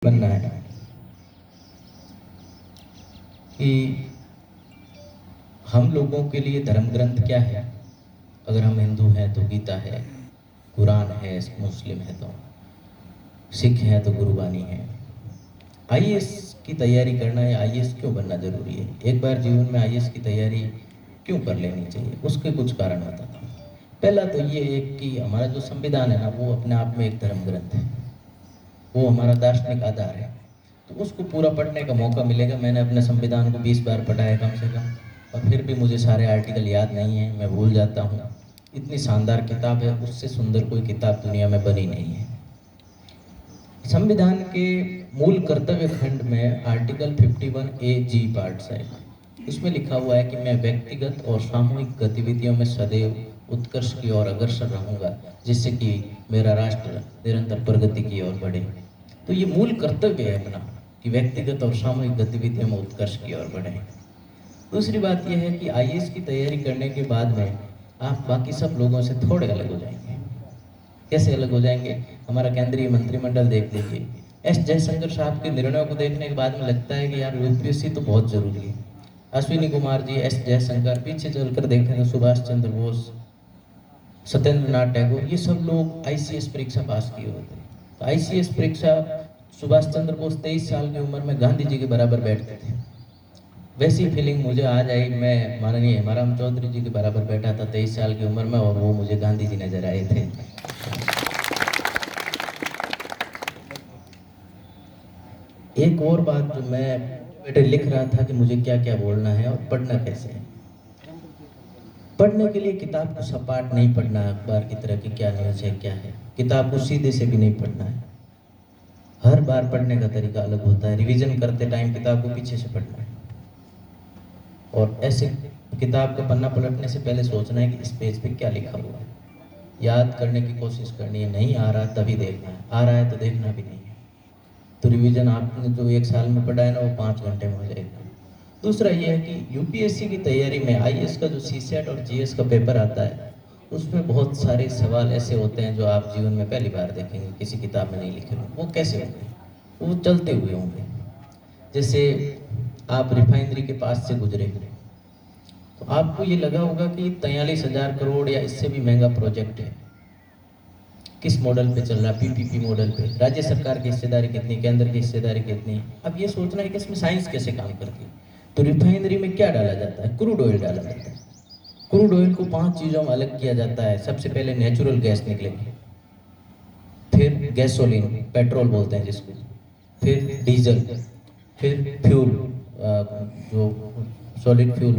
बनना है कि हम लोगों के लिए धर्म ग्रंथ क्या है। अगर हम हिंदू हैं तो गीता है, कुरान है, मुस्लिम है तो सिख है तो गुरबानी है। आईएएस की तैयारी करना या आईएएस क्यों बनना जरूरी है? एक बार जीवन में आईएएस की तैयारी क्यों कर लेनी चाहिए? उसके कुछ कारण बताता हूँ। पहला तो ये एक कि हमारा जो संविधान है ना, वो अपने आप में एक धर्म ग्रंथ है, वो हमारा दार्शनिक आधार है। तो उसको पूरा पढ़ने का मौका मिलेगा। मैंने अपने संविधान को 20 बार पढ़ा है कम से कम, और फिर भी मुझे सारे आर्टिकल याद नहीं है, मैं भूल जाता हूँ। इतनी शानदार किताब है, उससे सुंदर कोई किताब दुनिया में बनी नहीं है। संविधान के मूल कर्तव्य खंड में आर्टिकल 51A(G) पार्ट्स है। उसमें लिखा हुआ है कि मैं व्यक्तिगत और सामूहिक गतिविधियों में सदैव उत्कर्ष की ओर अग्रसर रहूंगा, जिससे कि मेरा राष्ट्र निरंतर प्रगति की ओर बढ़े। तो ये मूल कर्तव्य है अपना कि व्यक्तिगत और सामूहिक गतिविधियों में उत्कर्ष की ओर बढ़े। दूसरी बात यह है कि आईएएस की तैयारी करने के बाद में आप बाकी सब लोगों से थोड़े अलग हो जाएंगे। कैसे अलग हो जाएंगे? हमारा केंद्रीय मंत्रिमंडल देख लीजिए। एस जयशंकर साहब के निर्णयों को देखने के बाद में लगता है कि यार यूपीएससी तो बहुत जरूरी है। अश्विनी कुमार जी, एस जयशंकर, पीछे चलकर देखें तो सुभाष चंद्र बोस, सत्येंद्र नाथ टैगोर, ये सब लोग आईसीएस परीक्षा पास किए होते हैं। तो आईसीएस परीक्षा सुभाष चंद्र बोस 23 साल की उम्र में गांधी जी के बराबर बैठते थे। वैसी फीलिंग मुझे आज आई। मैं माननीय हेमाराम चौधरी जी के बराबर बैठा था 23 साल की उम्र में, और वो मुझे गांधी जी नजर आए थे। एक और बात जो मैं बेटे लिख रहा था कि मुझे क्या क्या बोलना है और पढ़ना कैसे है। पढ़ने के लिए किताब को सपाट नहीं पढ़ना है, अखबार की तरह की क्या न्यूज़ है क्या है। किताब को सीधे से भी नहीं पढ़ना है। हर बार पढ़ने का तरीका अलग होता है। रिवीजन करते टाइम किताब को पीछे से पढ़ना है, और ऐसे किताब का पन्ना पलटने से पहले सोचना है कि इस पेज पे क्या लिखा हुआ है। याद करने की कोशिश करनी है। नहीं आ रहा तभी देखना है, आ रहा है तो देखना भी नहीं है। तो रिवीजन आपने जो 1 साल में पढ़ा है ना, वो 5 घंटे में हो जाएगा। दूसरा ये है कि यूपीएससी की तैयारी में आईएएस का जो सीसेट और जीएस का पेपर आता है, उसमें बहुत सारे सवाल ऐसे होते हैं जो आप जीवन में पहली बार देखेंगे, किसी किताब में नहीं लिखे हुए। वो कैसे होंगे? वो चलते हुए होंगे। जैसे आप रिफाइनरी के पास से गुजरे, तो आपको ये लगा होगा कि 43,000 करोड़ या इससे भी महंगा प्रोजेक्ट है। किस मॉडल पे चल रहा है? पीपीपी मॉडल पे। राज्य सरकार की हिस्सेदारी कितनी, केंद्र की हिस्सेदारी कितनी? अब ये सोचना है कि इसमें साइंस कैसे काम करती है। तो रिफाइनरी में क्या डाला जाता है? क्रूड ऑयल डाला जाता है। क्रूड ऑयल को 5 चीजों में अलग किया जाता है। सबसे पहले नेचुरल गैस निकलेगी, फिर गैसोलीन, पेट्रोल बोलते हैं जिसको, फिर डीजल, फिर फ्यूल, जो सॉलिड फ्यूल